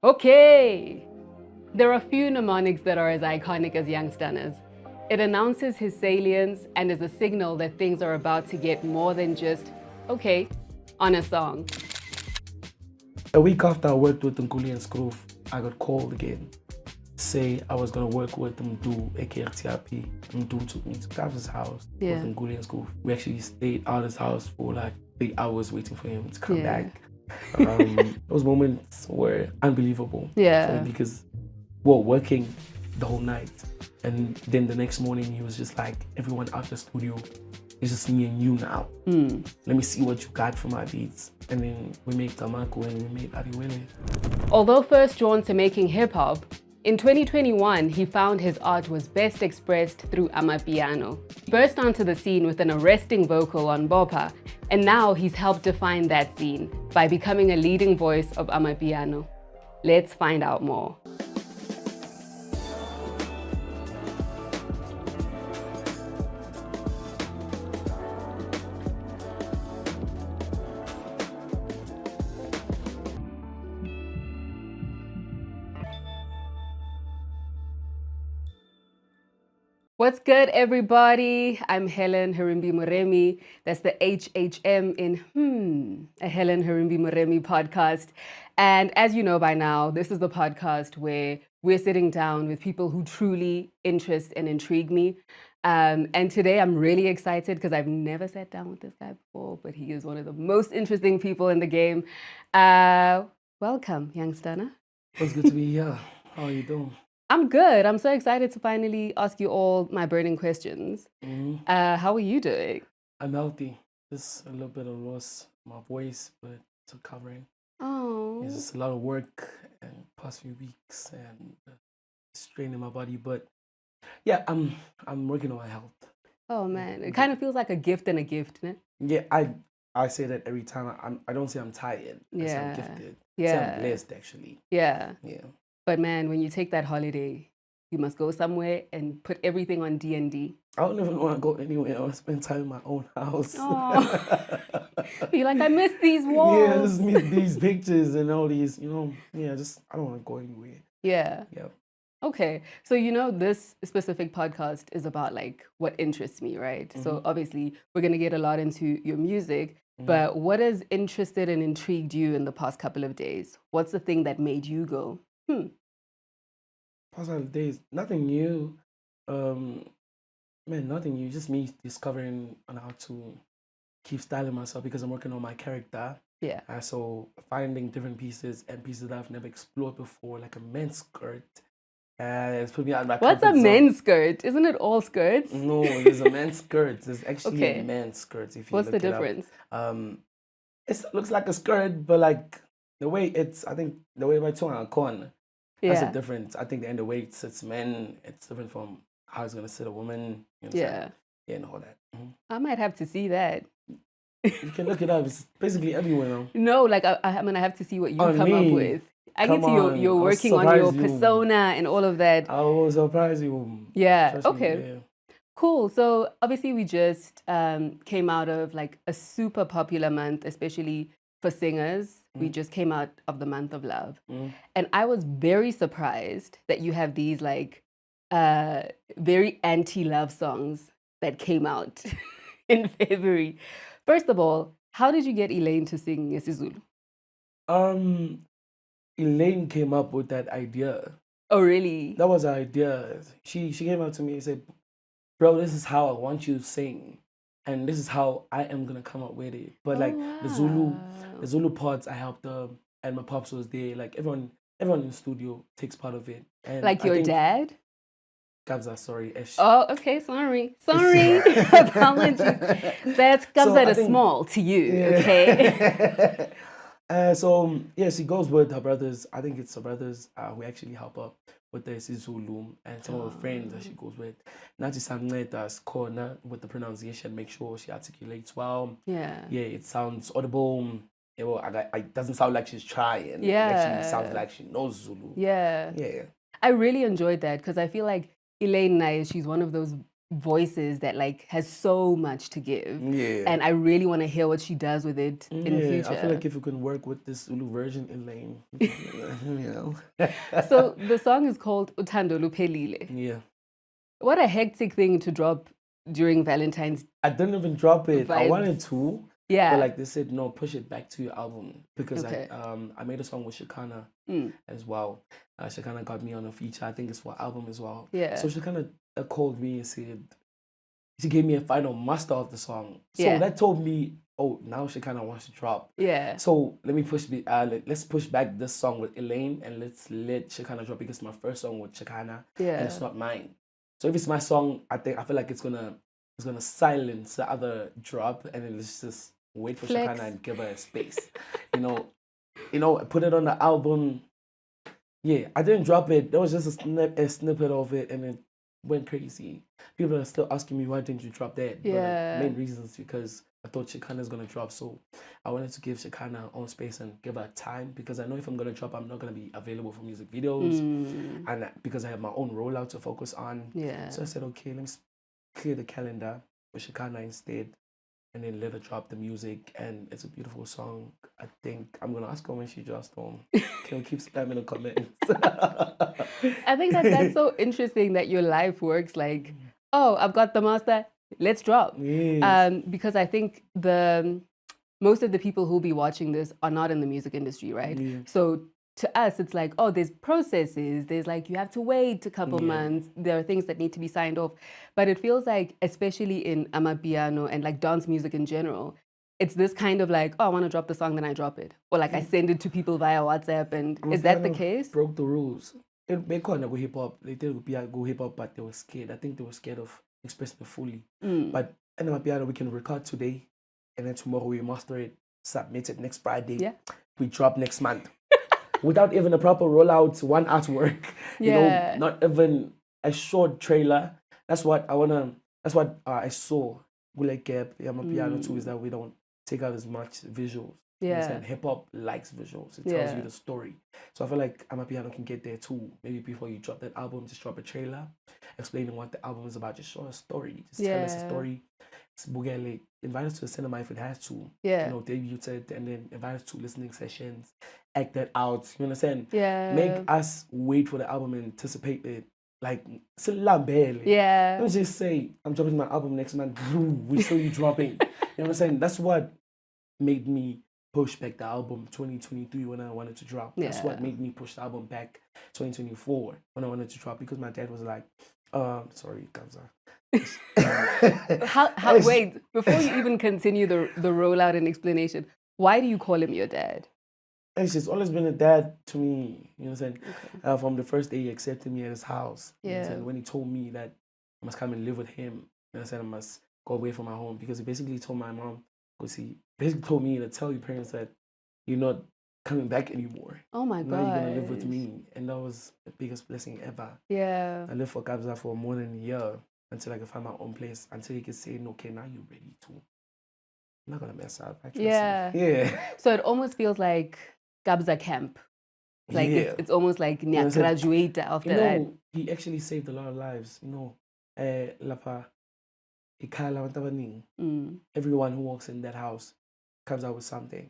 Okay. There are few mnemonics that are as iconic as Young Stunna's. It announces his salience and is a signal that things are about to get more than just, okay, on a song. A week after I worked with Nkuli and Scroof, I got called again. Say I was gonna work with Mdu, aka TRP. Mdu took me to Kabza's house with Nkuli and Scroof. We actually stayed out of his house for like 3 hours waiting for him to come back. Those moments were unbelievable. Yeah. Because we were working the whole night. And then the next morning he was just like, everyone out the studio, it's just me and you now. Let me see what you got for my beats. And then we made Camagu and we made Adiwele. Although first drawn to making hip hop, in 2021, he found his art was best expressed through amapiano. He burst onto the scene with an arresting vocal on Bopa, and now he's helped define that scene by becoming a leading voice of amapiano. Let's find out more. What's good, everybody? I'm Helen Herimbi-Moremi. That's the HHM in a Helen Herimbi-Moremi podcast. And as you know by now, this is the podcast where we're sitting down with people who truly interest and intrigue me. And today I'm really excited because I've never sat down with this guy before, but he is one of the most interesting people in the game. Welcome, Young Stunna. It's good to be here. How are you doing? I'm good. I'm so excited to finally ask you all my burning questions. How are you doing? I'm healthy. Just a little bit of loss in my voice, but it's recovering. Oh. It's just a lot of work and past few weeks and straining my body. But yeah, I'm working on my health. Oh man, it kind of feels like a gift and a gift, né? Yeah, I say that every time. I don't say I'm tired. I say I'm gifted. I say I'm blessed actually. Yeah. Yeah. But man, when you take that holiday, you must go somewhere and put everything on D&D. I don't even want to go anywhere. I want to spend time in my own house. Oh. You're like, I miss these walls. Yeah, I just miss these pictures and all these, I don't want to go anywhere. Yeah. Yeah. Okay. So, this specific podcast is about like what interests me, right? So obviously we're going to get a lot into your music, but what has interested and intrigued you in the past couple of days? What's the thing that made you go, Past couple of days, nothing new. Nothing new. Just me discovering on how to keep styling myself because I'm working on my character. Yeah. So finding different pieces and pieces that I've never explored before, like a men's skirt. It's put me out of my What's a comfort zone. men's skirt? Isn't it all skirts? No, there's a men's skirt. There's actually a men's skirt. If you What's look the it up. difference? It looks like a skirt, but like the way my tongue on corner. That's the difference. I think the way it sits men, it's different from how it's gonna sit a woman. You know Yeah. Yeah, and all that. I might have to see that. You can look it up. It's basically everywhere now. No, like I'm gonna have to see what you come up with. I Come get to on, you're I'll working on your surprise you. persona and all of that. I will surprise you. Yeah. Trust me, Okay. yeah. Cool. So obviously we just came out of like a super popular month, especially for singers. We just came out of the month of love. And I was very surprised that you have these like very anti-love songs that came out in February. First of all, how did you get Elaine to sing isiZulu? Elaine came up with that idea. Oh, really? That was her idea. She came up to me and said, bro, this is how I want you to sing. And this is how I am gonna come up with it. But the Zulu parts, I helped them, and my pops was there. Like everyone in the studio takes part of it. And like your dad? Kabza, sorry. Oh, okay, sorry. Apologies. That's Kabza de Small to you, okay? She goes with her brothers. I think it's her brothers who actually help her with the isiZulu and some of her friends that she goes with. Nathi samnceda corner with the pronunciation, make sure she articulates well. Yeah. Yeah, it sounds audible. It doesn't sound like she's trying. Yeah. It actually sounds like she knows Zulu. Yeah. Yeah. I really enjoyed that because I feel like Elaine Nye, she's one of those voices that like has so much to give. Yeah. And I really want to hear what she does with it in the future. I feel like if you can work with this Zulu version, Elaine, you know. So the song is called Uthando Luphelile. Yeah. What a hectic thing to drop during Valentine's. I didn't even drop it. I Vibes. wanted to. Yeah. But like they said, no, push it back to your album because Okay. I made a song with Shekhinah as well. Shekhinah got me on a feature. I think it's for album as well. Yeah. So Shekhinah called me and said she gave me a final master of the song. So that told me, oh, now Shekhinah wants to drop. Yeah. So let me let's push back this song with Elaine and let's let Shekhinah drop because it's my first song with Shekhinah and it's not mine. So if it's my song, I feel like it's gonna silence the other drop and then let's just wait for Shekhinah and give her a space. you know, put it on the album. Yeah, I didn't drop it. There was just a snippet of it and it went crazy. People are still asking me why didn't you drop that? Yeah. But the main reason is because I thought Shekhinah's gonna drop, so I wanted to give Shekhinah her own space and give her time because I know if I'm gonna drop, I'm not gonna be available for music videos, and because I have my own rollout to focus on. Yeah. So I said, okay, let me clear the calendar for Shekhinah instead, and then let her drop the music. And it's a beautiful song. I think I'm gonna ask her when she drops home. Can we keep spamming the comments? I think that's so interesting that your life works like, oh, I've got the master. Let's drop. Yes. Because I think most of the people who'll be watching this are not in the music industry, right? Yeah. So to us, it's like, oh, there's processes. There's like, you have to wait a couple months. There are things that need to be signed off. But it feels like, especially in amapiano and like dance music in general, it's this kind of like, oh, I want to drop the song, then I drop it. Or like I send it to people via WhatsApp. And is that the case? Broke the rules. They call it go hip hop. They did go hip hop, but they were scared. I think they were scared of expressing it fully. But in amapiano, we can record today, and then tomorrow we master it, submit it next Friday. Yeah. We drop next month. Without even a proper rollout, one artwork, you know, not even a short trailer. That's what I saw. Gule Gap, amapiano too, is that we don't take out as much visuals. Yeah. Hip hop likes visuals. It tells you the story. So I feel like amapiano can get there too. Maybe before you drop that album, just drop a trailer explaining what the album is about. Just show a story. Just tell us a story. Bugele, invite us to the cinema if it has to. Yeah. You know, debut it and then invite us to listening sessions. Act that out. You understand? Yeah. Make us wait for the album and anticipate it. Like, yeah. Don't just say, I'm dropping my album next month. We saw you dropping. You know what I'm saying? That's what made me push back the album 2023 when I wanted to drop. That's what made me push the album back 2024 when I wanted to drop because my dad was like, sorry, Kabza. Wait, before you even continue the rollout and explanation, why do you call him your dad? It's just always been a dad to me, you know what I'm saying? Okay. From the first day he accepted me at his house. You know what I'm saying? When he told me that I must come and live with him, you know what I'm saying? I must go away from my home because he basically told my mom, because he basically told me to tell your parents that you're not coming back anymore. Oh my God. Now you're going to live with me. And that was the biggest blessing ever. Yeah. I lived for Kabza for more than a year until I could find my own place, until he could say, okay, now you're ready to. I'm not going to mess up. Yeah. So it almost feels like Kabza camp. Like it's almost like graduate after that. He actually saved a lot of lives. You know, Lapa, everyone who walks in that house comes out with something.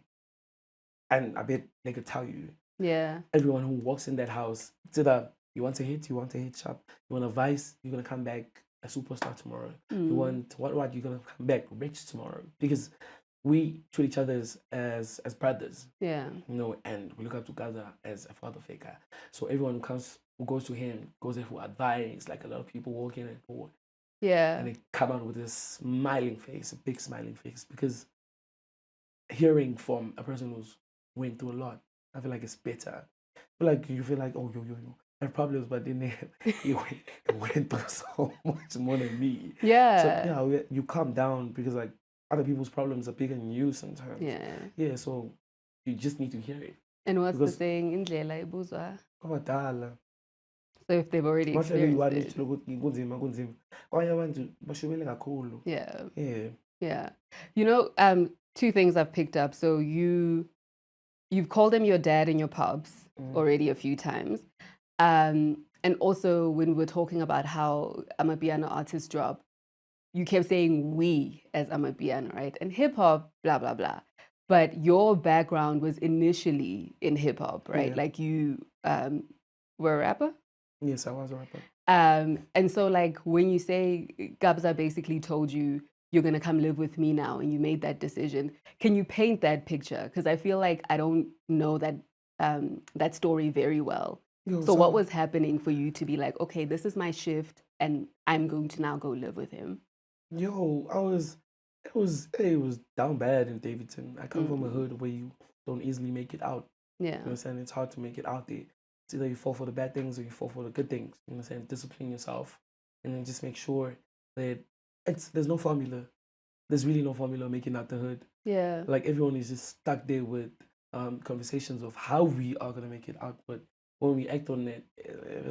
And I bet they could tell you. Yeah. Everyone who walks in that house, it's either you want to hit sharp. You want a vice, you're going to come back a superstar tomorrow. You want what, you're going to come back rich tomorrow. Because we treat each other as brothers. Yeah. You know, and we look up to Gaza as a father figure. So everyone who goes to him goes there for advice, like a lot of people walk in and go. Yeah. And they come out with this smiling face, a big smiling face. Because hearing from a person who's went through a lot, I feel like it's better. You feel like, oh, yo, I have problems, but then he went through so much more than me. Yeah. So you calm down because like other people's problems are bigger than you sometimes. Yeah. Yeah, so you just need to hear it. And what's the saying? Indlela ibuzwa. So if they've already experienced it. Yeah. You know, two things I've picked up. So you've called him your dad in your pubs already a few times. And also when we were talking about how amapiano artists drop, you kept saying we as amapiano, right? And hip hop, blah, blah, blah. But your background was initially in hip hop, right? Yeah. Like you were a rapper? Yes, I was a rapper. And so like when you say Kabza basically told you you're gonna come live with me now and you made that decision, can you paint that picture? Because I feel like I don't know that that story very well. Yo, So what was happening for you to be like, okay, this is my shift and I'm going to now go live with him? Yo, it was down bad in Daveyton. I come from a hood where you don't easily make it out. Yeah. You know what I'm saying? It's hard to make it out there. It's either you fall for the bad things or you fall for the good things. You know what I'm saying? Discipline yourself and then just make sure that there's no formula. There's really no formula making out the hood. Yeah. Like everyone is just stuck there with conversations of how we are gonna make it out, but when we act on it,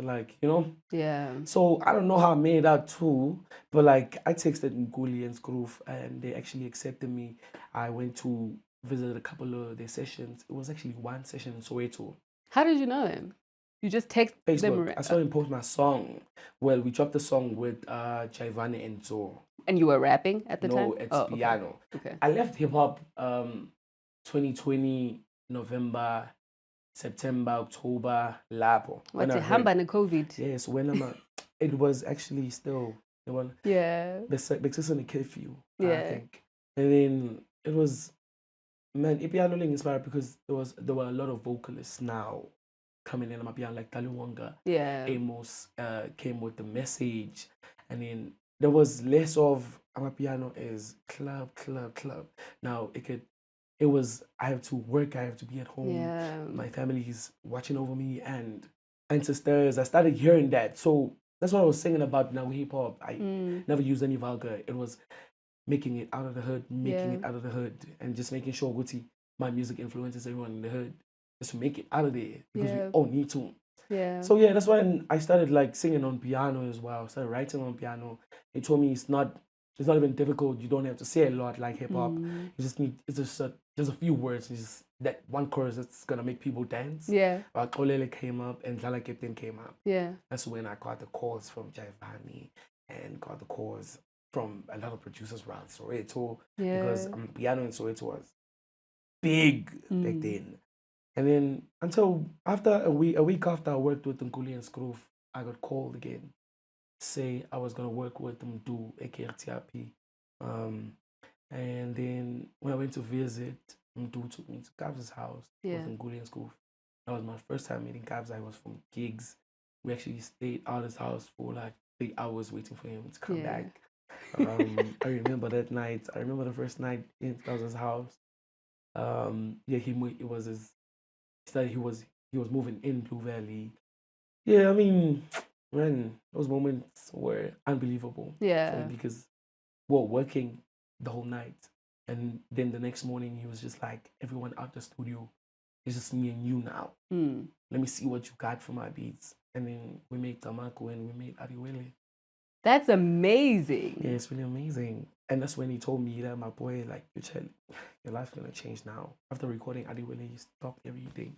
like, you know. Yeah. So I don't know how I made it out too, but like I texted Nkuli and Scroof and they actually accepted me. I went to visit a couple of their sessions. It was actually one session in Soweto. How did you know him? You just text them. Facebook. I saw him post my song. Well, we dropped the song with Jaivane and Zo. And you were rapping at the time? No, it's piano. Okay. I left hip hop 2020 November, September, October, Lapo. What's it? Hamba na COVID? Yes, when it was actually still the one. Yeah. Because in the curfew, Yeah. I think. And then it was, man, piano inspired because there were a lot of vocalists now coming in on my piano, like Taluwanga. Yeah. Amos came with the message, and then there was less of amapiano is club. Now it was I have to work, I have to be at home. Yeah. My family is watching over me and ancestors. I started hearing that, so that's what I was singing about. Now hip hop, I never used any vulgar. It was making it out of the hood, and just making sure my music influences everyone in the hood. Just to make it out of there because we all need to. Yeah. So yeah, that's when I started like singing on piano as well. I started writing on piano. They told me it's not even difficult. You don't have to say a lot like hip hop. You just need just a few words. It's just that one chorus that's gonna make people dance. Yeah. Kolele came up and Lala Captain came up. Yeah. That's when I got the calls from Jaivani and got the calls from a lot of producers around Soweto. Yeah. Because piano in Soweto was big back then. And then until after a week after I worked with Nkuli and Scroof, I got called again to say I was gonna work with them do a KRTRP. And then when I went to visit, Mdu took me to Kabza's house with Nkuli and Scroof. That was my first time meeting Kabza. I was from gigs. We actually stayed out of his house for like 3 hours waiting for him to come back. I remember that night. I remember the first night in Kabza's house. It was his. He was moving in Blue Valley. Yeah, I mean, man, those moments were unbelievable. Yeah. Because we were working the whole night, and then the next morning he was just like, everyone out the studio, it's just me and you now. Let me see what you got for my beats. And then we made Camagu and we made Adiwele. That's amazing. Yeah, it's really amazing. And that's when he told me that, my boy, like, your life's gonna change now. After recording Adiwele, he stopped everything.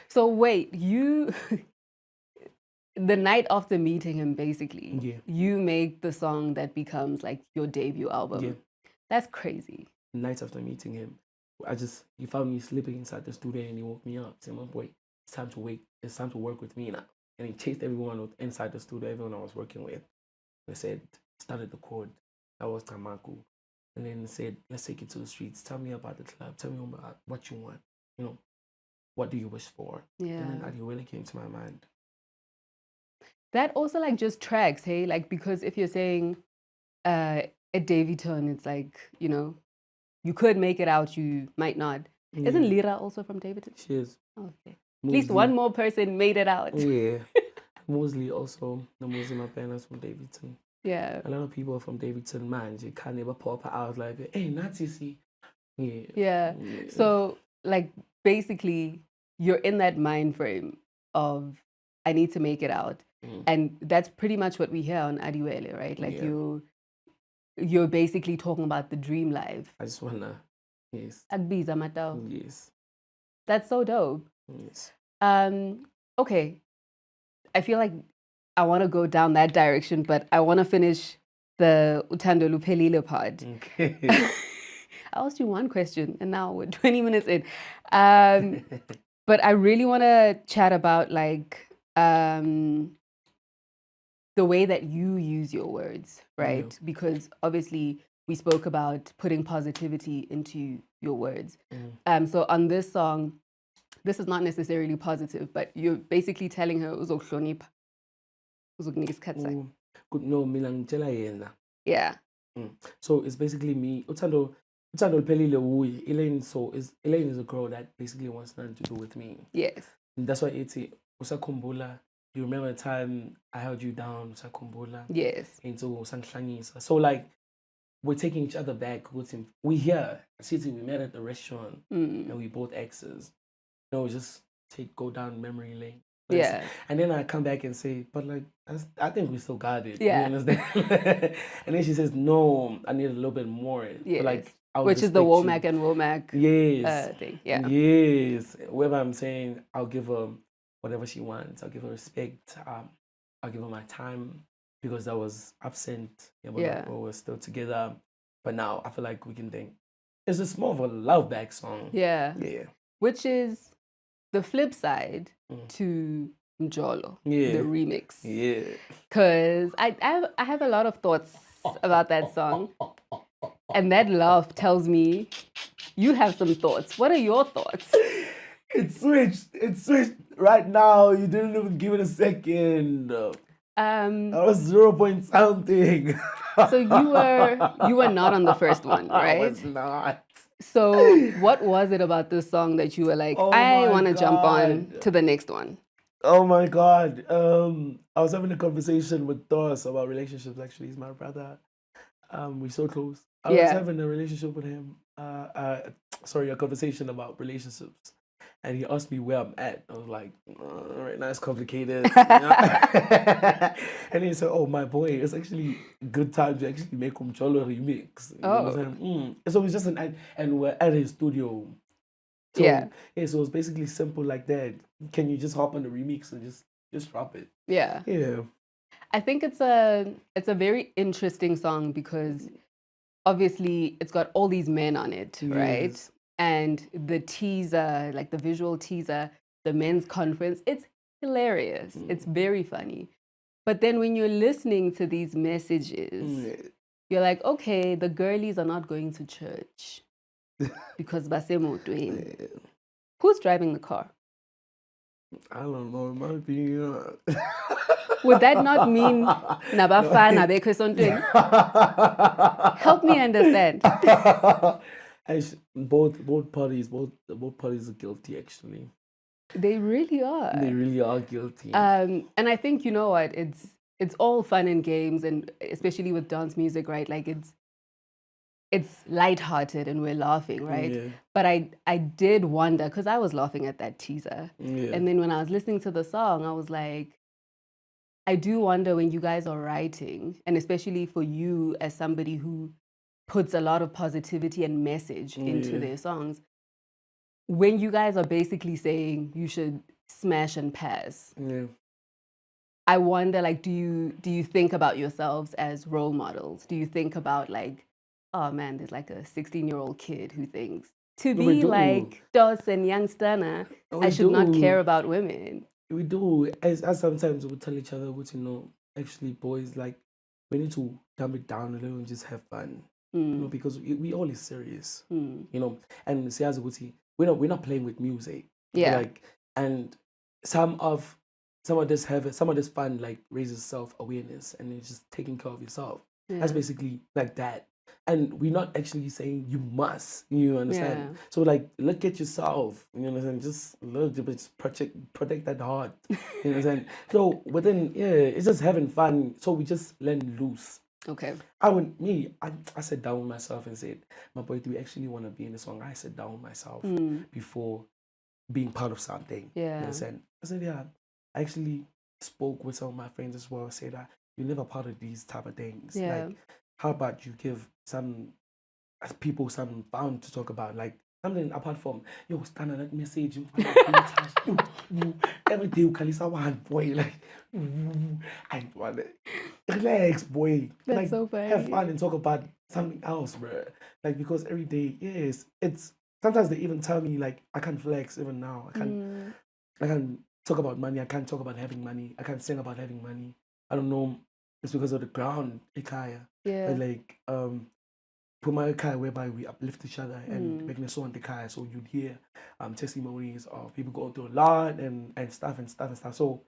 So wait, you the night after meeting him, basically, you make the song that becomes like your debut album. Yeah. That's crazy. The night after meeting him, he found me sleeping inside the studio and he woke me up. Said, my boy, it's time to wake. It's time to work with me now. And he chased everyone inside the studio, everyone I was working with. They said, started the chord. That was Camagu. And then they said, let's take it to the streets. Tell me about the club. Tell me about what you want. You know, what do you wish for? Yeah. And then Adiwele came to my mind. That also like just tracks, hey? Like, because if you're saying at Daveyton, it's like, you know, you could make it out, you might not. Yeah. Isn't Lira also from Daveyton? She is. Okay. At least one more person made it out. Yeah. Mostly also, mostly my parents from Daveyton. Yeah. A lot of people from Daveyton, man, you can't never pop out like, hey, Nazi, see. Yeah. So, like, basically, you're in that mind frame of, I need to make it out. And that's pretty much what we hear on Adiwele, right? Like, you're basically talking about the dream life. I just wanna, yes. Agbiza matao. Yes. That's so dope. Yes. Okay. I feel like I want to go down that direction, but I want to finish the Uthando Luphelile part. Okay. I asked you one question and now we're 20 minutes in. But I really want to chat about like the way that you use your words, right? Yeah. Because obviously we spoke about putting positivity into your words. So on this song, this is not necessarily positive, but you're basically telling her uzokuhlonipha, uzokunika isikhathi sakho. No, mina ngitshela yena. Yeah. So it's basically me. Uthando Luphelile uyi. Elaine is a girl that basically wants nothing to do with me. Yes. And that's why it's usakhumbula. You remember the time I held you down, usakhumbula. Yes. And so usangihlangisa. So like we're taking each other back with him. We here. Sete, we met at the restaurant and we both exes. Just go down memory lane. Yeah. And then I come back and say, but like, I think we still got it. Yeah. You understand? And then she says, no, I need a little bit more. Yes. Like, which is the Womack and Womack thing. Yeah. Yes. Wherever I'm saying, I'll give her whatever she wants. I'll give her respect. I'll give her my time because I was absent. But we're still together. But now I feel like we can think. It's just more of a love back song. Yeah. Yeah. Which is the flip side to Mjolo, the remix. Yeah. Because I have a lot of thoughts about that song. And that laugh tells me you have some thoughts. What are your thoughts? It switched right now. You didn't even give it a second. I was 0 point something. So you were not on the first one, right? I was not. So what was it about this song that you were like, I want to jump on to the next one? Oh my God. I was having a conversation with Thos about relationships. Actually, he's my brother. We're so close. I was having a relationship with him. A conversation about relationships. And he asked me where I'm at. I was like, right now it's complicated. And he said, oh, my boy, it's actually a good time to actually make a Mjolo remix. So it's just and we're at his studio. So, so it's basically simple like that. Can you just hop on the remix and just drop it? Yeah. Yeah. I think it's a very interesting song because obviously it's got all these men on it, right? And the teaser, like the visual teaser, the men's conference, it's hilarious. It's very funny. But then when you're listening to these messages, you're like, okay, the girlies are not going to church because basemotweni. Who's driving the car? I don't know. It might be. Would that not mean nabafana bekho esontweni? Help me understand. Both parties are guilty. Actually, they really are. They really are guilty. And I think you know what? It's all fun and games, and especially with dance music, right? Like it's lighthearted and we're laughing, right? Yeah. But I did wonder because I was laughing at that teaser, and then when I was listening to the song, I was like, I do wonder when you guys are writing, and especially for you as somebody who puts a lot of positivity and message into their songs, when you guys are basically saying you should smash and pass. I wonder, like, do you think about yourselves as role models? Do you think about like, oh man, there's like a 16-year-old kid who thinks to be like Dos and Young Stunna, I should not care about women. We do. As sometimes we tell each other, actually, boys, like, we need to dumb it down a little and just have fun. Because we all is serious. And we're not playing with music. Like, and some of this fun like raises self-awareness and it's just taking care of yourself. That's basically like that. And we're not actually saying you must, you understand? So like, look at yourself, you understand? Just a little bit, just protect that heart, you understand? So within, it's just having fun. So we just let loose. Okay. I sat down with myself and said, my boy, do we actually want to be in the song? I sat down with myself before being part of something. You understand? I said, I actually spoke with some of my friends as well. I said, you're never part of these type of things. Like, how about you give some people some fun to talk about, like something apart from Stunna that message every day you call one boy like I want it. relax, boy. That's like, so funny. have fun and talk about something else, bro. Like, because every day, yes, it's sometimes they even tell me like I can't flex even now. I can't talk about money. I can't talk about having money. I can't sing about having money. I don't know. It's because of the ground, Ikaya. Yeah. But like Puma Ikaya, whereby we uplift each other and making a song Ikaya, so you'd hear testimonies of people going through a lot and stuff. So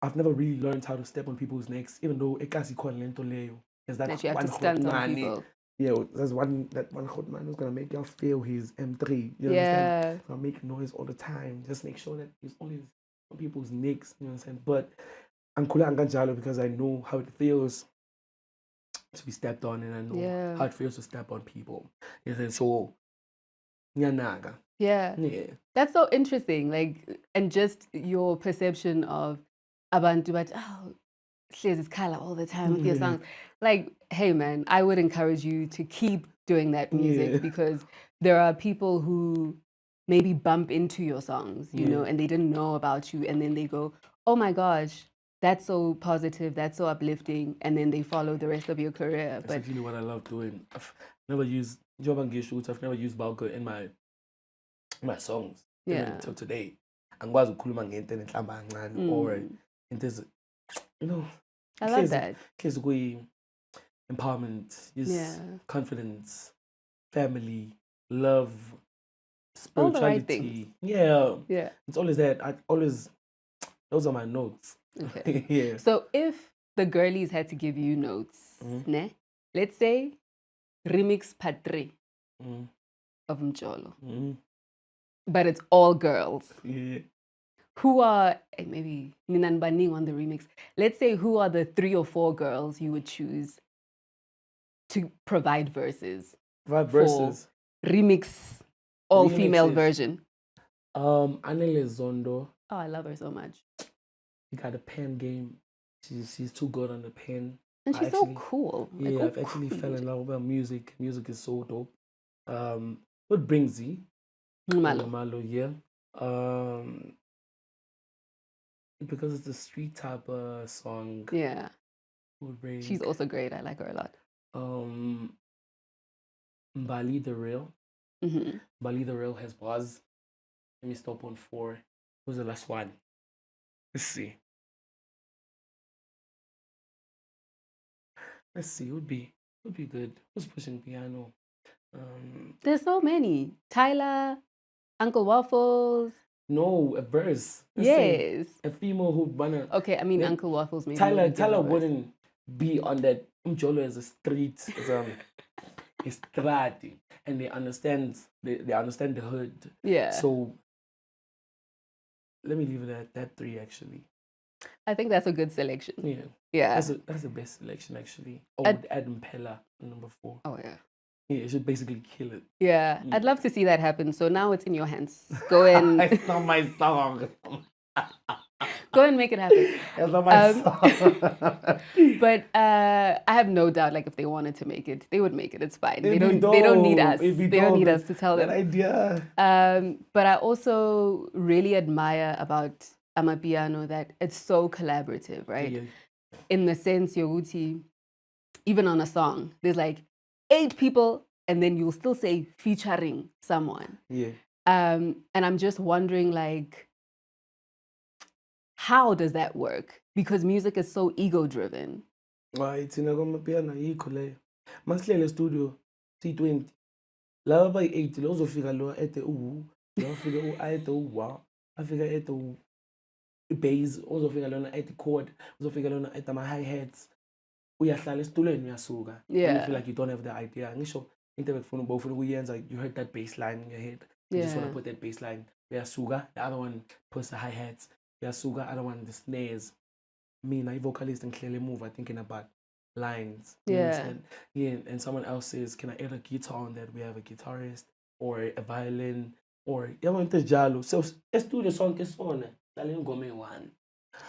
I've never really learned how to step on people's necks, even though Ekasi called Lento Leo. Is that you have one to stand on man? people. Yeah, there's that one hot man who's gonna make y'all feel his M3. You understand? Yeah. Gonna make noise all the time. Just make sure that he's always on people's necks. You know what I'm saying? But I'm cool Anganjalo because I know how it feels to be stepped on, and I know how it feels to step on people. You know what I'm saying? So, Nyanaga. Yeah. Yeah. That's so interesting. Like, and just your perception of abantu, but Shares his color all the time with your songs. Like, hey man, I would encourage you to keep doing that music because there are people who maybe bump into your songs, you know, and they didn't know about you, and then they go, oh my gosh, that's so positive, that's so uplifting, and then they follow the rest of your career. That's actually what I love doing. I've never used I've never used Balka in my songs. Even until today. Angikwazi ukukhuluma ngento enenhlamba kancane or into, you know, I love that. Case empowerment, confidence, family, love, spirituality. All the right things. Yeah. It's always that. Those are my notes. Okay. Yeah. So if the girlies had to give you notes, let's say remix part 3 of Mjolo, but it's all girls. Yeah. Who are, maybe Ninan Baning on the remix, let's say who are the 3 or 4 girls you would choose to provide verses? Remix, all-female version. Anele Zondo. Oh, I love her so much. She got a pen game. She's too good on the pen. And she's so cool. Yeah, I've actually fell in love with her music. Music is so dope. What brings you? Malo, yeah. Because it's a street type song. Yeah. She's also great. I like her a lot. Bali the Real. Bali the Real has bars. Let me stop on 4. Who's the last one? Let's see. Would be good. Who's pushing piano? There's so many. Tyler, Uncle Waffles. No, a verse. Yes. A female who wanna. Okay, I mean Uncle Waffles maybe. Tyler wouldn't be on that. Mjolo is a street, is strati, and they understand the hood. Yeah. So let me leave it at that 3 actually. I think that's a good selection. Yeah. Yeah. That's the best selection actually. I would add Mpela number 4. Oh yeah. Yeah, it should basically kill it. Yeah. I'd love to see that happen. So now it's in your hands. Go and it's not my song. Go and make it happen. It's not my song. But I have no doubt, like if they wanted to make it, they would make it. It's fine. They don't need us. They don't need us to tell them. That idea. But I also really admire about amapiano that it's so collaborative, right? Yeah. In the sense, Yoguti, even on a song, there's like 8 people, and then you'll still say featuring someone. Yeah. And I'm just wondering, like, how does that work? Because music is so ego-driven. It's in a amapiano, equally. Masile studio, T20. Lava by 8, lozo fika lo ete u, lo fika ete u, afika ete u. Bass, uzofika lona at the chord, uzofika lona at my hi-hats. Uyahlala esitulweni uyasuka. Yeah. You feel like you don't have the idea. Ngisho into bekufuna ubofuna kuyenza, you heard that bass line in your head. You just want to put that bass line. Uyasuka, the other one puts the hi-hats. Uyasuka, other one the snares. Me, I vocalist and clearly move, I thinking about lines. You understand? Yeah, and someone else says, can I add a guitar on that? We have a guitarist or a violin or so let's do the song is on.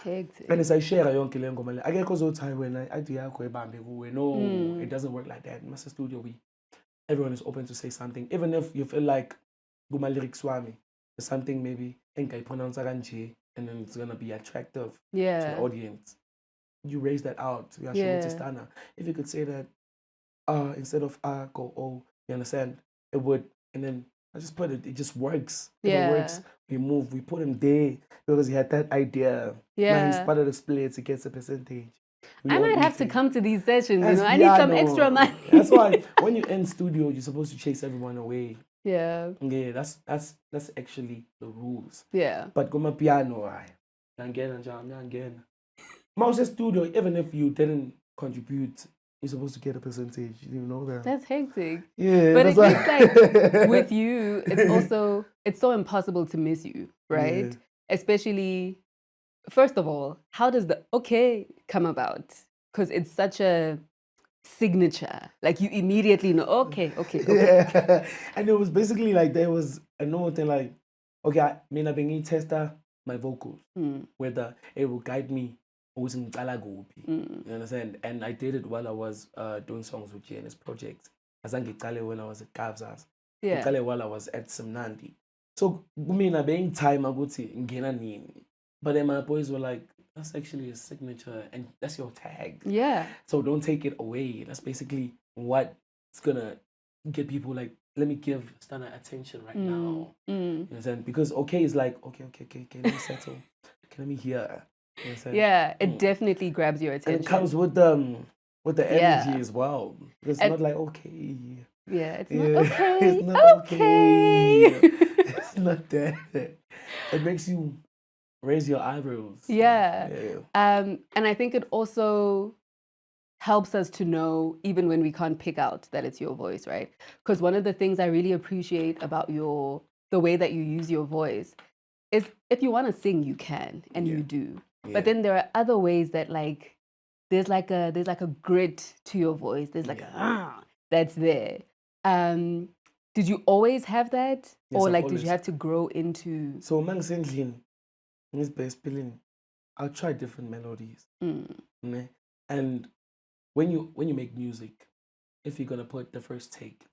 Hectic. And it's like share yonke le ngoma le akekho ozothi wena idea yakho ebambe kuwe. No, it doesn't work like that. In Master Studio, everyone is open to say something, even if you feel like kuma lyrics wami there's something maybe engayipronounce kanje and then it's gonna be attractive to the audience. you raise that out. Yeah. Stunna. If you could say that instead of go O, you understand? It would, and then I just put it. It just works. If it works, we move. We put him there because he had that idea. Now he's part of the splits. He gets a percentage. I might have to come to these sessions. That's I need some extra money. That's why when you end studio, you're supposed to chase everyone away. Yeah. Yeah, that's actually the rules. Yeah. But go piano, again. Most studio, even if you didn't contribute, you're supposed to get a percentage. You know that. That's hectic. Yeah, but it's like with you, it's so impossible to miss you, right? Yeah. Especially, first of all, how does the okay come about? Because it's such a signature. Like you immediately know, okay. Yeah. And it was basically like there was a normal thing like, okay, I mean, I've been tester my vocals, whether it will guide me or in Camagu. You understand? And I did it while I was doing songs with GNS Project. I sang it when I was at Kabza. Yeah. While I was at Simnandi. So, I mean, I've been time I go to but then my boys were like, that's actually a signature and that's your tag. Yeah. So don't take it away. That's basically what's gonna get people like, let me give Stunna attention right now. You understand? Because okay is like, okay, let me settle. Okay, let me hear. You understand? Yeah, it definitely grabs your attention. And it comes with the energy as well. It's not like okay. Yeah, it's not okay. It's not okay. It's not that. It makes you raise your eyebrows. Yeah. And I think it also helps us to know even when we can't pick out that it's your voice, right? Because one of the things I really appreciate about the way that you use your voice is if you want to sing, you can, and you do. Yeah. But then there are other ways that like there's like a grit to your voice. There's like that's there. Did you always have that, or like did you have to grow into? So among singing, this best feeling, I'll try different melodies, and when you make music, if you're gonna put the first take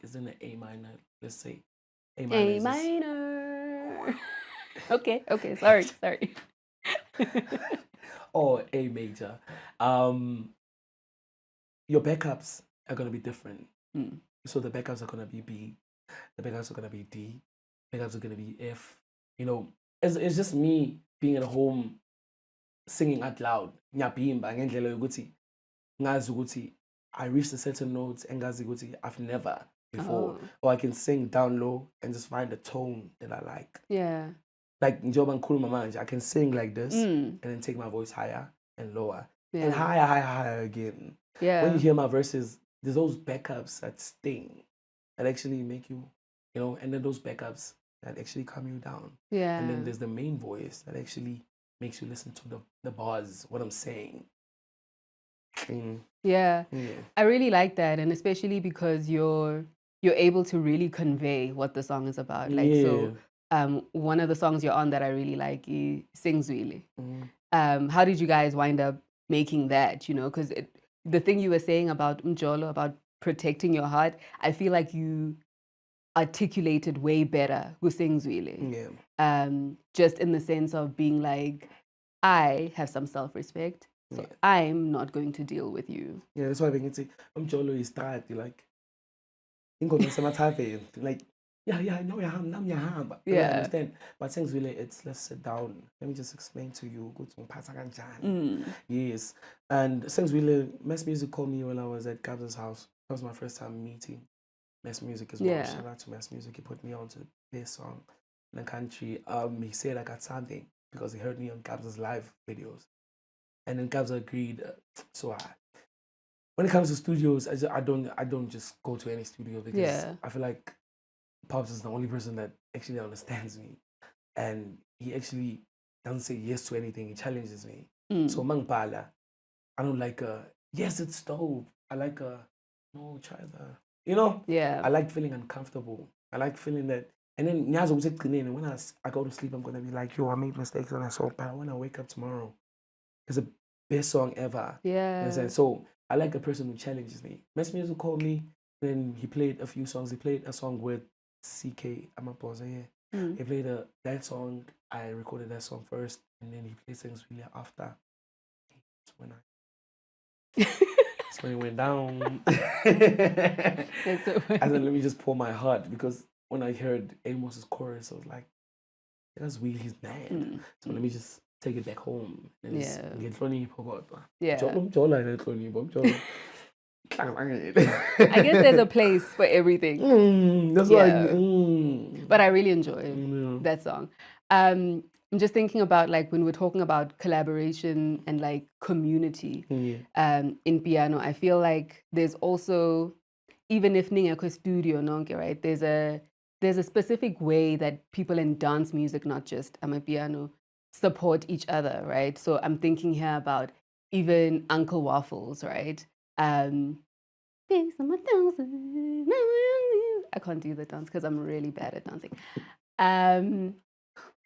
is in the A minor. Let's say A minor. A minor. Okay. Sorry. Or A major. Your backups are gonna be different. So the backups are gonna be B, the backups are gonna be D, backups are gonna be F. You know, it's just me being at home singing out loud. I reached a certain notes and I've never before. Or I can sing down low and just find a tone that I like. Yeah. Like I can sing like this and then take my voice higher and lower. And higher again. Yeah. When you hear my verses, there's those backups that sting, that actually make you, and then those backups that actually calm you down. Yeah. And then there's the main voice that actually makes you listen to the bars, what I'm saying. Yeah. I really like that, and especially because you're able to really convey what the song is about. Like so, one of the songs you're on that I really like is Sengizwile. How did you guys wind up making that? Because the thing you were saying about Mjolo, about protecting your heart, I feel like you articulated way better with Sengizwile. Yeah. Just in the sense of being like, I have some self-respect, so I'm not going to deal with you. Yeah, that's why I can say Mjolo is tired. Like, like, yeah, I know you have, but I understand. But Sengizwile, it's let's sit down. Let me just explain to you. Go to Yes, and Sengizwile, Mass Music called me when I was at Kabza's house. That was my first time meeting Mass Music as well. Yeah. Shout out to Mass Music. He put me on to this song in the country. He said I got something because he heard me on Kabza's live videos, and then Kabza agreed. So when it comes to studios, I don't just go to any studio because I feel like Pops is the only person that actually understands me, and he actually doesn't say yes to anything. He challenges me. So Mangpala, I don't like yes, it's dope. I like no, try that. Yeah. I like feeling uncomfortable. I like feeling that. And then when I go to sleep, I'm gonna be like, yo, I made mistakes on that song, but when I wake up tomorrow, it's the best song ever. Yeah. So I like a person who challenges me. Mass Music called me, then he played a few songs. He played a song with CK Amapiano. He played that song. I recorded that song first, and then he played Sengizwile after. when it went down. That's so funny. And then let me just pour my heart, because when I heard Amos's chorus, I was like, that's weird, he's mad. So let me just take it back home. And get I guess there's a place for everything. That's why. But I really enjoy that song. I'm just thinking about, like, when we're talking about collaboration and like community in piano, I feel like there's also, even if ningekho studio nonke, right, there's a specific way that people in dance music, not just amapiano, support each other, right? So I'm thinking here about even Uncle Waffles, right? I can't do the dance because I'm really bad at dancing.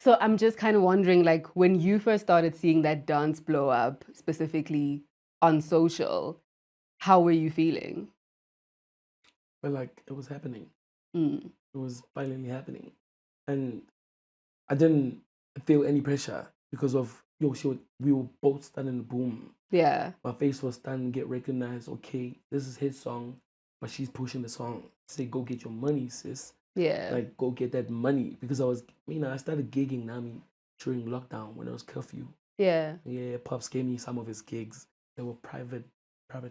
So I'm just kind of wondering, like, when you first started seeing that dance blow up, specifically on social, how were you feeling? Well, like, it was happening. It was finally happening. And I didn't feel any pressure because of, we were both starting to boom. Yeah. My face was starting to get recognized. Okay, this is his song, but she's pushing the song. Say, go get your money, sis. Yeah. Like, go get that money. Because I started gigging Nami during lockdown when it was curfew. Yeah. Yeah, Pops gave me some of his gigs. They were private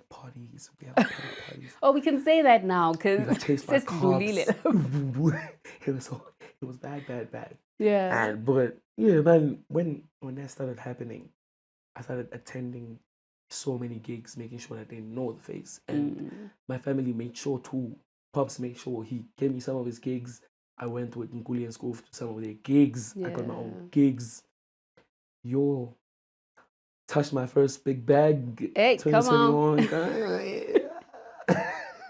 parties. We have private parties. Oh, we can say that now because we got chased by cops. It was bad. Yeah. But yeah, man, when that started happening, I started attending so many gigs, making sure that they know the face. And my family made sure too. Pops made sure he gave me some of his gigs. I went with Nkuli and School to some of their gigs. I got my own gigs. Touched my first big bag. Hey, 2021. Come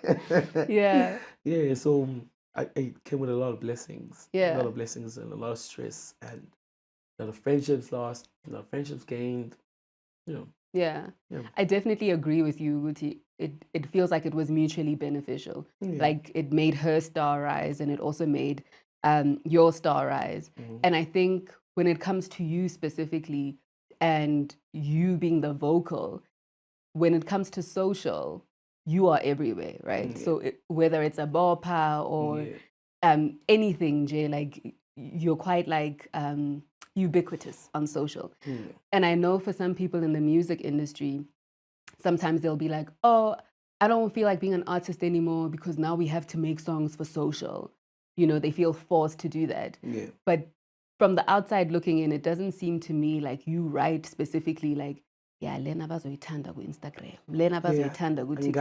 on. Yeah. Yeah, so I came with a lot of blessings. Yeah. A lot of blessings and a lot of stress, and a lot of friendships lost, a lot of friendships gained. Yeah. I definitely agree with you, Guti. It feels like it was mutually beneficial. Like, it made her star rise, and it also made your star rise. And I think when it comes to you specifically, and you being the vocal, when it comes to social, you are everywhere, right? So whether it's a bopa or anything, Jay, like, you're quite like ubiquitous on social. And I know for some people in the music industry, sometimes they'll be like, oh, I don't feel like being an artist anymore because now we have to make songs for social. They feel forced to do that. But from the outside looking in, it doesn't seem to me like you write specifically like, yeah, lena bazoyithanda ku-Instagram, lena bazoyithanda ku-TikTok.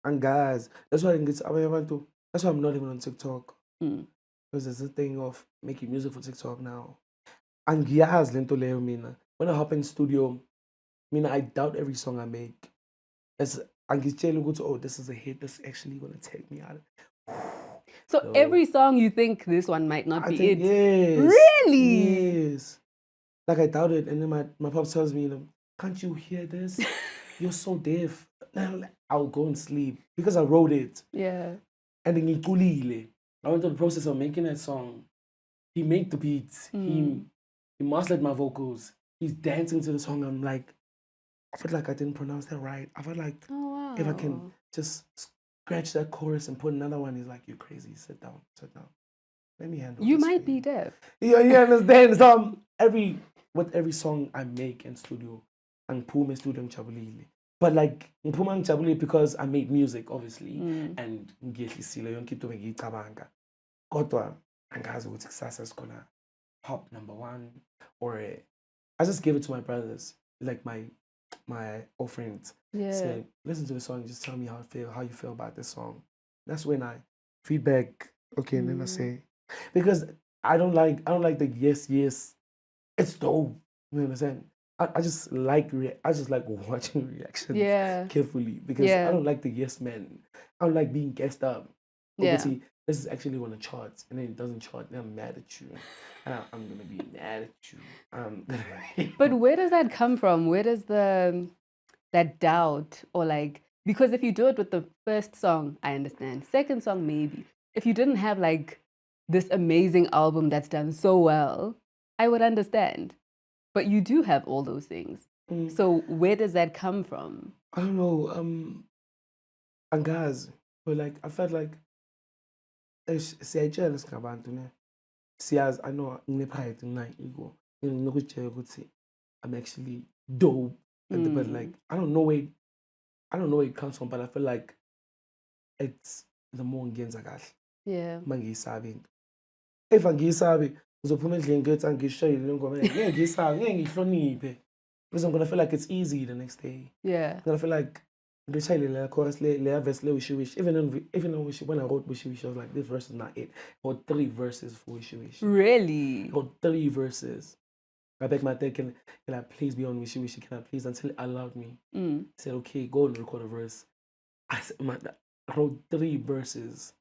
Angazi. That's why that's why I'm not even on TikTok. Because there's a thing of making music for TikTok now. Angiyazi lento leyo mina. When I hop in studio, I doubt every song I make. Angitshela ukuthi, oh, this is a hit, this is actually gonna take me out. So every song you think this one might not be it? Yes. Really? Yes. Like, I doubt it, and then my pop tells me, can't you hear this? You're so deaf. I'll go and sleep because I wrote it. Yeah. And then I went through the process of making that song. He made the beats. He mastered my vocals. He's dancing to the song. I'm like, I felt like I didn't pronounce that right. I felt like, if I can just scratch that chorus and put another one, he's like, you're crazy. Sit down. Let me handle You this might be deaf. Yeah, you understand. So with every song I make in studio, and Puma studio ngijabulile. But like, Puma ngijabulile because I made music, obviously, and ngiyehlisile yonke into bengiyicabanga. Kodwa angazi ukuthi kusasa sikhona pop #1, or I just give it to my brothers, like my old friends. Say, listen to the song, just tell me how you feel about this song. That's when I feedback. Okay, and then I say, because I don't like the yes, it's dope. You understand? I just like watching reactions carefully, because I don't like the yes men. I don't like being guessed up. See, this is actually on the charts, and then it doesn't chart, then I'm mad at you. And I'm gonna be mad at you. But where does that come from? Where does that doubt, or like, because if you do it with the first song, I understand. Second song, maybe. If you didn't have like this amazing album that's done so well, I would understand. But you do have all those things. So where does that come from? I don't know. Angazi, but like I felt like siyayitshela singabantu ne. Siyazi, I know nginepride nginayo ego. Ngikutshela ukuthi I'm actually dope. But like I don't know where it comes from, but I feel like it's the more ngiyenza kahle. Yeah. Mangiyisabi into. If angiyisabi, uzophuma endlini ngiyothi angishayile le ngoma. Ngeke ngiyisabi, ngeke ngihloniphe. Because I'm gonna feel like it's easy the next day. Yeah. I'm gonna feel like ngishayile la chorus le verse le Wishi Wishi. Even though when I wrote Wishi Wishi, I was like, this verse is not it. I wrote 3 verses for Wishi Wishi. Really? I wrote 3 verses. I begged my dad, can I please be on Wishi Wishi? Can I please? Until it allowed me. He said, okay, go and record a verse. I wrote 3 verses.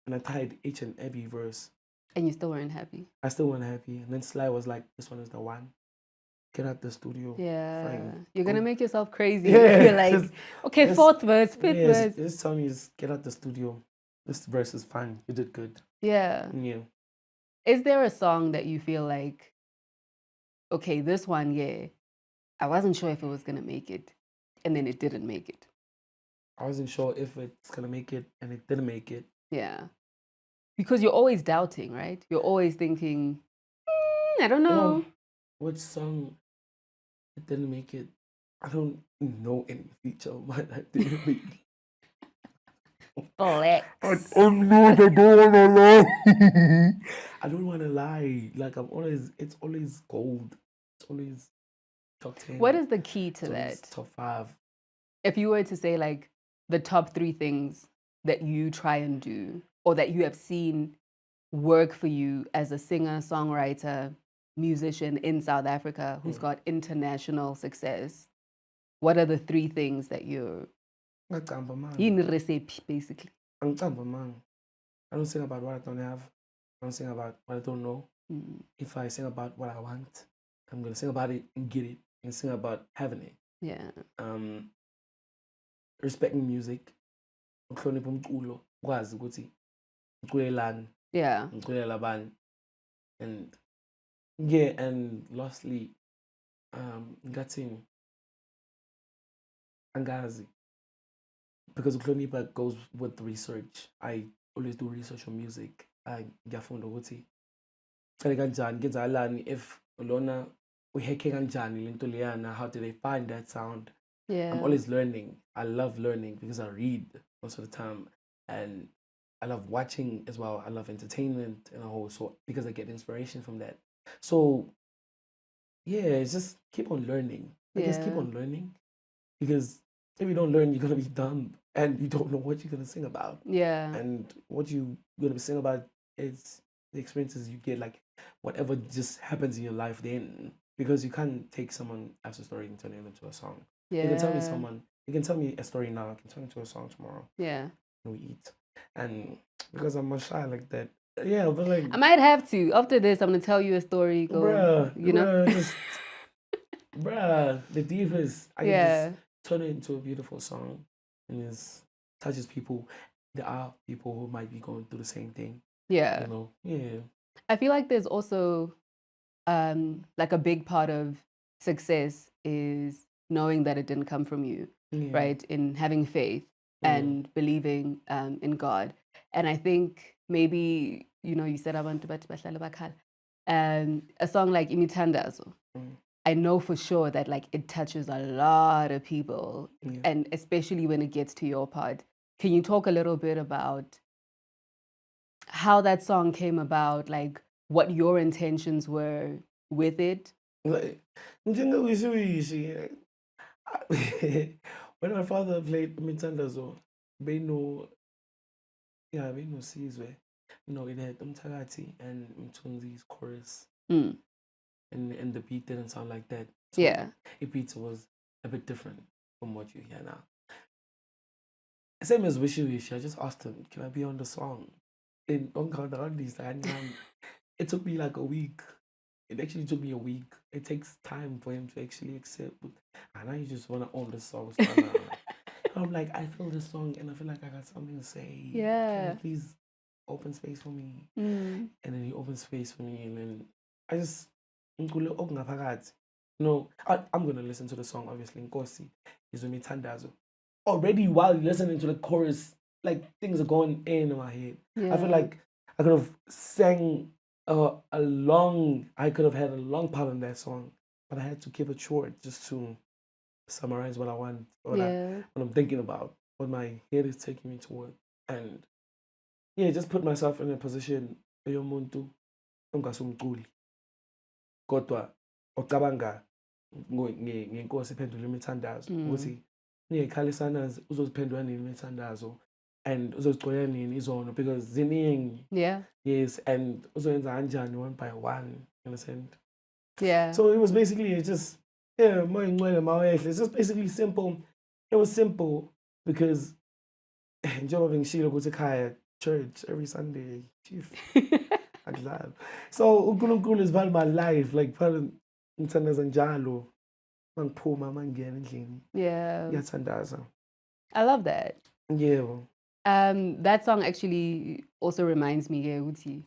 And I tied each and every verse. And you still weren't happy? I still wasn't happy. And then Sly was like, this one is the one. Get out the studio. Yeah. Fine. You're going to make yourself crazy. Yeah. You're like, okay, 4th verse, 5th verse. Just tell me, just get out the studio. This verse is fine. You did good. Yeah. Yeah. Is there a song that you feel like, okay, this one, yeah, I wasn't sure if it was going to make it, and then it didn't make it? I wasn't sure if it's going to make it, and it didn't make it. Yeah. Because you're always doubting, right? You're always thinking, I don't know. You know, which song it didn't make it? I don't know any feature of mine that didn't make it. Flex. I'm not, I don't want to lie. I don't want to lie. Like, it's always gold. It's always top 10. What is the key to that? Top 5. If you were to say, like, the top 3 things that you try and do, or that you have seen work for you as a singer, songwriter, musician in South Africa who's got international success, what are the 3 things that you're in recipe, basically? I don't sing about what I don't have. I don't sing about what I don't know. If I sing about what I want, I'm going to sing about it and get it, and sing about having it. Yeah. Respecting music. Ukuhlonipha umculo, ukwazi ukuthi ngiculelani. Yeah. Ngiculela bani. And yeah, and lastly, ngathi angazi. Because ukuhlonipha goes with research. I always do research on music. Ngiyafunda ukuthi cale kanjani kenzakalani, if lona uheke kanjani lento leyana, how did they find that sound? Yeah. I'm always learning. I love learning because I read most of the time, and I love watching as well. I love entertainment and a whole sort because I get inspiration from that. So yeah, it's just keep on learning. Just keep on learning, because if you don't learn, you're gonna be dumb and you don't know what you're gonna sing about. Yeah. And what you're gonna be singing about is the experiences you get, like whatever just happens in your life then. Because you can't take someone else's story and turn it into a song. Yeah. You can tell me a story now, I can turn it into a song tomorrow. Yeah. And we eat. And because I'm Mashaya like that. Yeah, but like I might have to. After this, I'm gonna tell you a story. Bruh, the deepest. I can just turn it into a beautiful song, and it touches people. There are people who might be going through the same thing. Yeah. You know? Yeah. I feel like there's also like a big part of success is knowing that it didn't come from you, right? In having faith and believing in God. And I think maybe, you said abantu bathi bahlala bakhala. A song like Imithandazo, I know for sure that like it touches a lot of people, and especially when it gets to your part. Can you talk a little bit about how that song came about, like what your intentions were with it? Like, Wishi Wishi. When my father played Imithandazo, they know Sengizwile. It had Umthakathi and Mthunzi's chorus. And the beat didn't sound like that. So the beat was a bit different from what you hear now. Same as Wishi Wishi, I just asked him, can I be on the song? In it took me like a week. It actually took me a week. It takes time for him to actually accept. And I just want to own the song. So I'm like, I feel this song and I feel like I got something to say. Yeah. Can you please open space for me? And then he opened space for me, and then I just No, I'm gonna listen to the song obviously. Nonkosi is Imithandazo. Already while listening to the chorus, like things are going in my head. I feel Yeah. like I could have sang I could have had a long part in that song, but I had to keep it short just to summarize what I want, Yeah. what I'm thinking about, what my head is taking me toward, and yeah, just put myself in a position eyomuntu ongasumculi kodwa ocabanga ngenkosi iphendula imithandazo ukuthi niyay'khalisana uzoziphendula nini imithandazo and uzozigcolela nini izono because ziningi. Yeah. Yes, and uzoyenza kanjani one by one, you understand? Yeah. So it was basically just, yeah, it's just basically simple. It was simple because njengoba bengishilo ukuthi ekhaya church every Sunday, chief. Akudlali. So uNkulunkulu is part of my life, like part of ngithandaza njalo mangiphuma mangena endlini. Yeah. Ngiyathandaza. I love that. Yebo. That song actually also reminds me, Uti.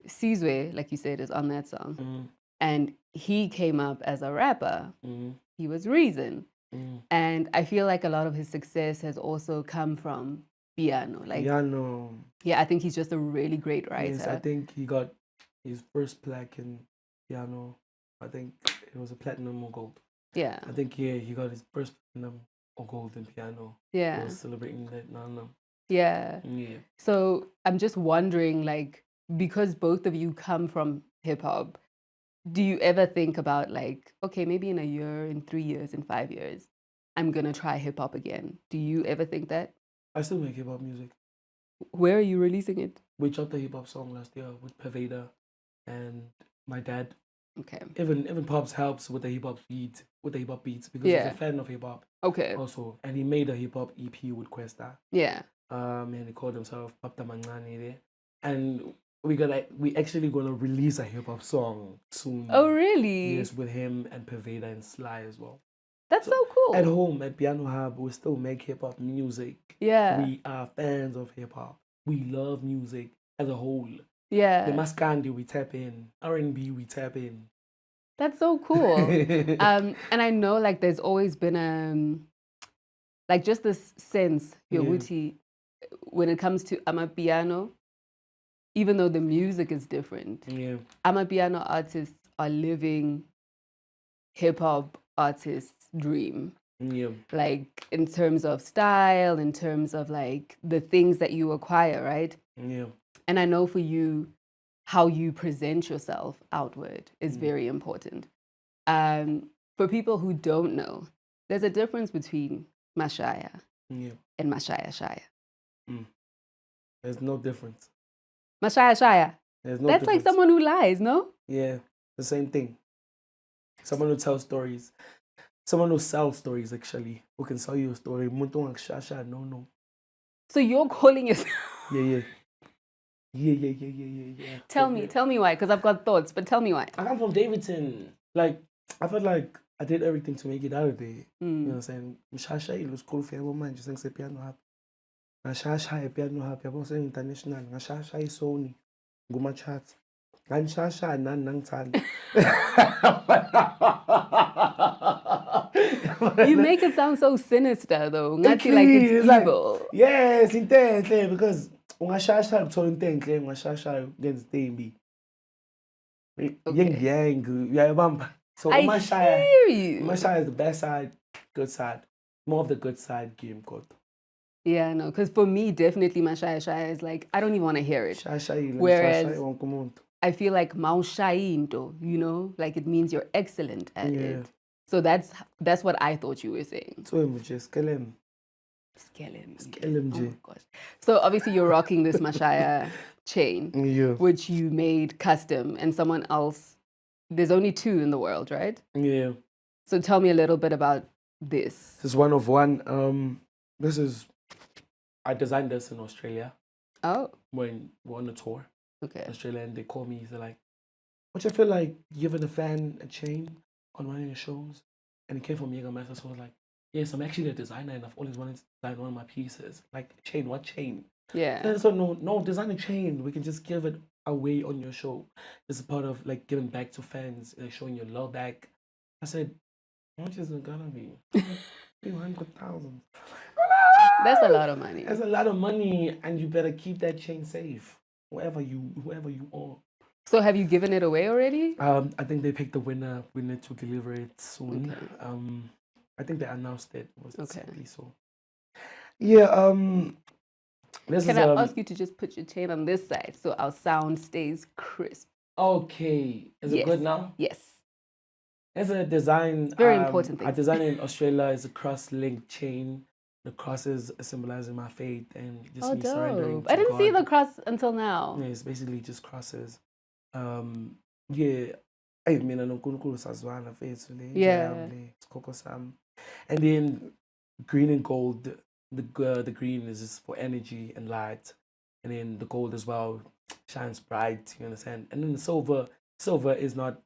Sengizwile, like you said, is on that song. And he came up as a rapper. He was Reason. And I feel like a lot of his success has also come from piano. Like, Piano. yeah, I think he's just a really great writer. Yes, I think he got his first plaque in piano. I think it was a platinum or gold. Yeah. I think, yeah, he got his first platinum or gold in piano. Yeah. He was celebrating that now. Yeah. Yeah. So I'm just wondering, like, because both of you come from hip hop, do you ever think about like, okay, maybe in a year, in 3 years, in 5 years, I'm gonna try hip hop again? Do you ever think that? I still make hip hop music. Where are you releasing it? We dropped a hip hop song last year with Daveyton and my dad. Okay. Even Pops helps with the hip hop beats because he's a fan of hip hop. Okay. Also, and he made a hip hop EP with Questa. Yeah. And he called himself Papta Mangani there. And we actually gonna release a hip hop song soon. Oh really? Yes, with him and Daveyton and Sly as well. That's so cool. At home at Piano Hub, we still make hip hop music. Yeah. We are fans of hip hop. We love music as a whole. Yeah. The Maskandi we tap in, R&B we tap in. That's so cool. And I know like there's always been like just this sense, Yoguti, when it comes to amapiano, even though the music is different, amapiano artists are living hip hop artists' dream. Yeah. Like in terms of style, in terms of like the things that you acquire, right? Yeah. And I know for you, how you present yourself outward is very important. For people who don't know, there's a difference between Mashaya and Mashaya. There's no difference. Mashaya. There's no That's difference. like someone who lies, no? Yeah, the same thing. Someone who tells stories. Someone who sells stories, actually. Who can sell you a story. No. So you're calling yourself... Yeah. Tell me why, because I've got thoughts, but tell me why. I come from Daveyton. Like, I felt like I did everything to make it out of there. You know what I'm saying? Mashaya was cool for everyone, just like piano hub. Mashaya piano hub, yabo say international. Mashaya Sony. Guma chat. Mashaya nang tan. You make it sound so sinister though. Ngathi like it's evil. Like, yes, intense because ungashasha uthola into enhle ungashasha ngenza itembi. Yang. So I hear you. Mashaya is the best side, good side. More of the good side game god. Yeah, no, because for me, definitely Mashaya is like, I don't even want to hear it. Whereas I feel like Maushaindo, you know, like it means you're excellent at it. So that's what I thought you were saying. Skelem. Oh my gosh. So obviously you're rocking this Mashaya chain, which you made custom, and someone else. There's only 2 in the world, right? Yeah. So tell me a little bit about this. This is one of one. I designed this in Australia. Oh. When we're on a tour. Okay. Australia, and they call me. They're like, "Don't you feel like giving a fan a chain on one of your shows?" And it came from Jägermeister, so I was like, "Yes, I'm actually a designer, and I've always wanted to design one of my pieces. Like chain, what chain?" Yeah. And so no, design a chain. We can just give it away on your show. This is part of like giving back to fans, like showing your love back. I said, how much is it gonna be? 300,000. That's a lot of money. That's a lot of money, and you better keep that chain safe, whoever you are. So have you given it away already? I think they picked the winner. We need to deliver it soon. Okay. I think they announced it. Was it Okay. Sete, so yeah. Can I ask you to just put your chain on this side so our sound stays crisp? Okay. Is it good now? Yes. It's a design. It's very important thing. I designed it in Australia. It's a cross-linked chain. The crosses symbolizing my faith and just me surrendering to I didn't God. see the cross until now. Yeah, it's basically just crosses. Yeah. Hey, mina noNkulunkulu sazwana fethu le injayami isikoko sami. And then green and gold. The green is just for energy and light, and then the gold as well shines bright. You understand? And then the silver is not.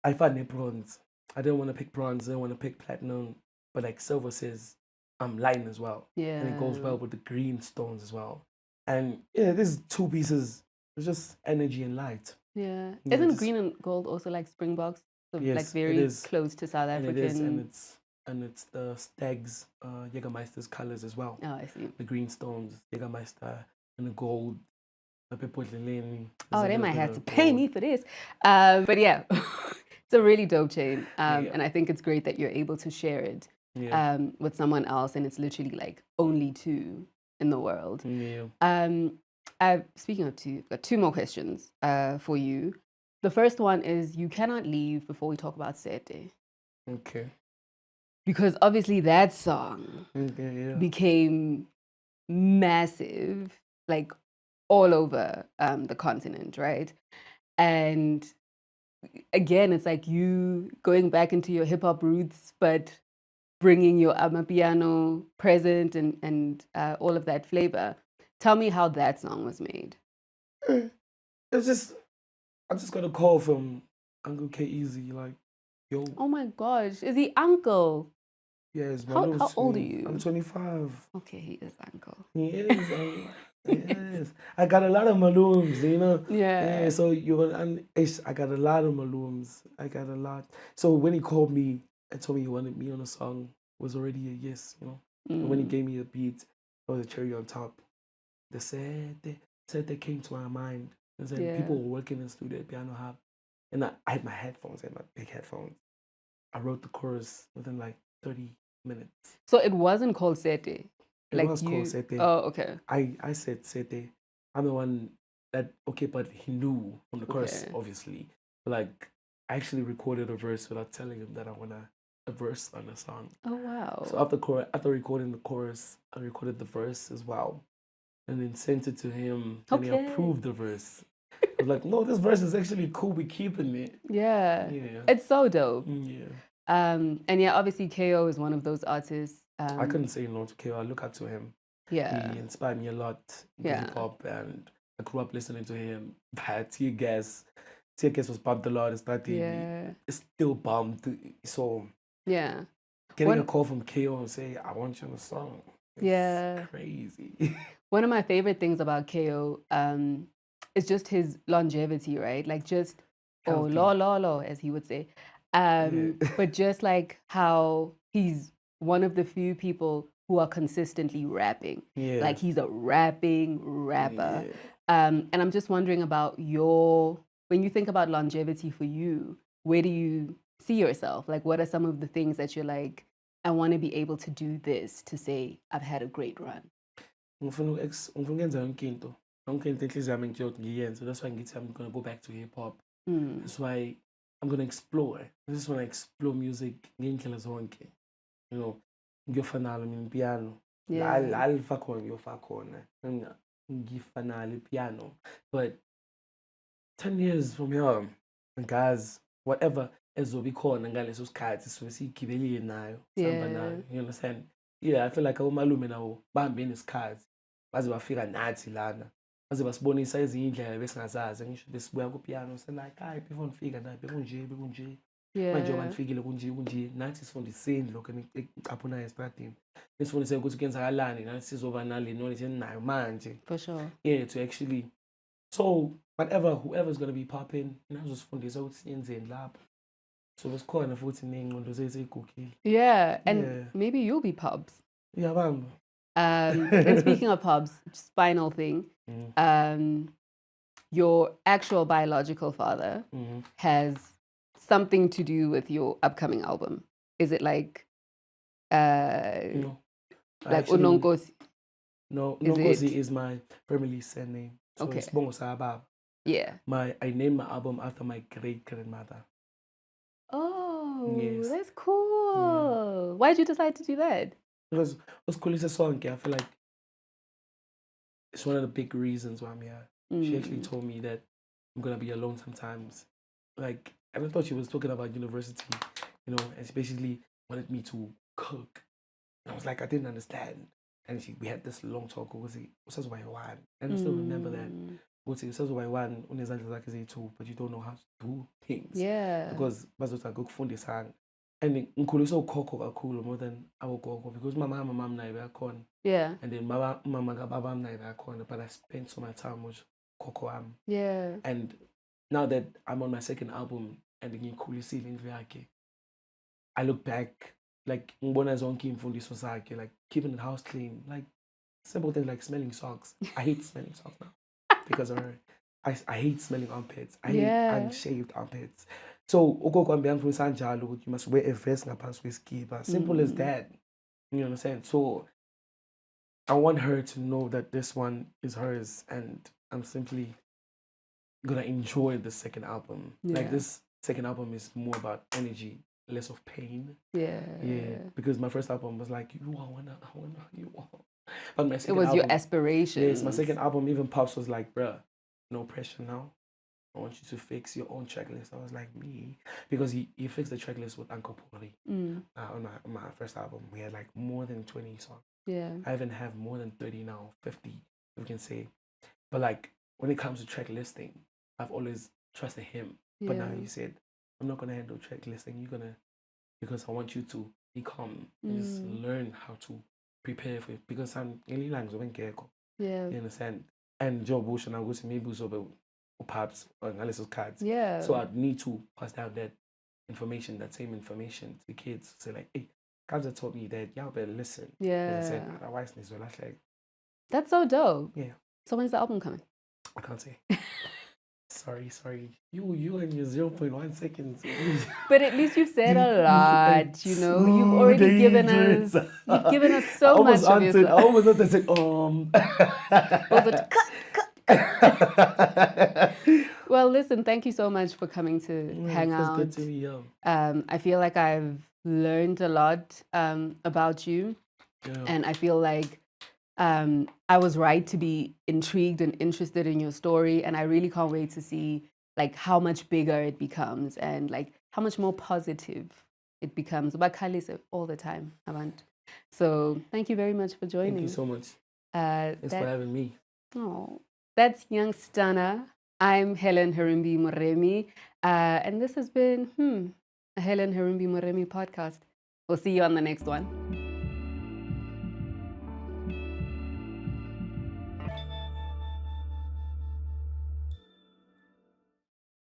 I find bronze. I didn't want to pick bronze. I didn't want to pick platinum, but like silver says, I'm light as well. Yeah. And it goes well with the green stones as well. And yeah, these two pieces. It's just energy and light. Yeah. Isn't green and gold also like Springboks? So yes, like very close to South African. And it is, and it's the Stags, Jägermeister's colors as well. Oh, I see. The green stones, Jägermeister, and the gold. The people Elaine. Oh, they might have to pay me for this. But yeah, it's a really dope chain. And I think it's great that you're able to share it with someone else, and it's literally like only 2 in the world. Yeah. Speaking of 2, I've got 2 more questions for you. The first one is, you cannot leave before we talk about Sete. Okay. Because obviously that song became massive, like all over the continent, right? And again, it's like you going back into your hip hop roots, but bringing your amapiano present and all of that flavor. Tell me how that song was made. It's just, I just got a call from Uncle K Easy, like, yo. Oh my gosh, is he uncle? Yes, how old are you? I'm 25. Okay, he is uncle. He is. Yes. I got a lot of malooms, you know? Yeah. So I got a lot of malooms. I got a lot. So when he called me and told me he wanted me on a song, it was already a yes, you know? And when he gave me a beat, it was a cherry on top. The Sete came to my mind. And then people were working in the studio at Piano Hub. And I had my headphones, I had my big headphones. I wrote the chorus within like 30 minutes. So it wasn't called Sete? It was called Sete. Oh, okay. I said Sete. I'm the one that, but he knew from the chorus, obviously. But like, I actually recorded a verse without telling him that I want a verse on the song. Oh, wow. So after recording the chorus, I recorded the verse as well. And then sent it to him, and he approved the verse. I was like, no, this verse is actually cool. We're keeping it. Yeah. It's so dope. Yeah. And yeah, obviously KO is one of those artists. I couldn't say no to KO. I look up to him. Yeah. He inspired me a lot in hip hop, and I grew up listening to him. Tear Gas was bumped a lot. It's still bumped. So getting a call from KO and say, I want you on the song. It's crazy. One of my favorite things about KO is just his longevity, right? Like just lo, as he would say. But just like how he's one of the few people who are consistently rapping. Like he's a rapping rapper. And I'm just wondering about when you think about longevity for you, where do you see yourself? Like what are some of the things that you're like, I want to be able to do this to say I've had a great run? Ngifuna ukwenza yonke into enhliziyo yami ngiyothi ngiyenze. That's why ngithi I'm gonna go back to hip hop. That's why I'm gonna explore. I just wanna explore music ngey'ndlela zonke. You know, ngiyofanala mina piano. La lifa khona ngiyofa khona. Ngifanale piano. But 10 years from here, guys, whatever ezobe khona ngaleso sikhathi sizobe siyigibelile nayo, sihamba nayo. You understand? Yeah, I feel like omalume nawo bahambe nesikhathi baze bafika nathi lana, baze basibonisa ezinye indlela besingazazi. Ngisho besibuya kupiano like, hayi before ngifika la bekunje manje ngoba nifikile kunje nathi sifundiseni lokho enicaphunayo esitradini, nisifundise ukuthi kuyenzakalani, nathi sizoba nale knowledge eninayo manje. For sure. Yeah, to actually, so whoever's going to be popping, nazosifundisa ukuthi siyenzeni lapho. So it's called a 14 cookie. Yeah, and maybe you'll be Pubs. Yeah, bam. And speaking of Pubs, just final thing, your actual biological father has something to do with your upcoming album. Is it like No. Like Nonkosi? No, Nonkosi is my family surname. So it's Bongo Sabab. Yeah. I named my album after my great grandmother. Oh, yes. That's cool. Yeah. Why did you decide to do that? Because it was cool. It's a song. I feel like it's one of the big reasons why I'm here. She actually told me that I'm gonna be alone sometimes. Like, and I thought she was talking about university, and she basically wanted me to cook. And I was like, I didn't understand. And we had this long talk. And I still remember that. But you don't know how to do things. Yeah. Because and ngikhuliswe ukhokho kakhulu more than abogogo because mom naye bayakhona. Yeah. And then mama kababa naye bayakhona, but I spent so much time with khokho wami. Yeah. And now that I'm on my second album and ngikhulisile indlu yakhe, I look back like ngibona zonke imfundiso zakhe, like keeping the house clean, like simple things like smelling socks. I hate smelling socks now because of her. I hate smelling armpits. I hate unshaved armpits. So you must wear a vest ngaphansi kweskipa. Simple as that. You know what I'm saying? So I want her to know that this one is hers, and I'm simply gonna enjoy the second album. Yeah. Like this second album is more about energy, less of pain. Yeah. Yeah. Because my first album was like, I wanna, you want. But my second album, your aspiration. Yes, my second album, even Pops was like, bruh, no pressure now. I want you to fix your own checklist. I was like, me? Because he fixed the checklist with Uncle Puri. On my first album. We had like more than 20 songs. Yeah. I even have more than 30 now, 50, we can say. But like, when it comes to track listing, I've always trusted him. Yeah. But now he said, I'm not going to handle track listing. You're going to, because I want you to be calm and just learn how to prepare for it. Because I'm really like, yeah. You understand? And Joe Bush and I was maybe so perhaps analysis cards. Yeah. So I'd need to pass down that information, that same information to the kids. Say like, hey, Kabza taught me that, y'all better listen. Yeah. And said, otherwise, that's so dope. Yeah. So when's the album coming? I can't say. Sorry. You and your 0.1 seconds. But at least you've said a lot, You've already given us so much of yourself. I almost answered, Well, listen, thank you so much for coming to hang out. It's good to be here. I feel like I've learned a lot about you. Yeah. And I feel like I was right to be intrigued and interested in your story. And I really can't wait to see like how much bigger it becomes and like how much more positive it becomes. About Khalisa all the time, Avant. So thank you very much for joining. Thank you so much. Thanks for having me. Oh, that's Young Stunna. I'm Helen Herimbi-Moremi. And this has been a Helen Herimbi-Moremi podcast. We'll see you on the next one.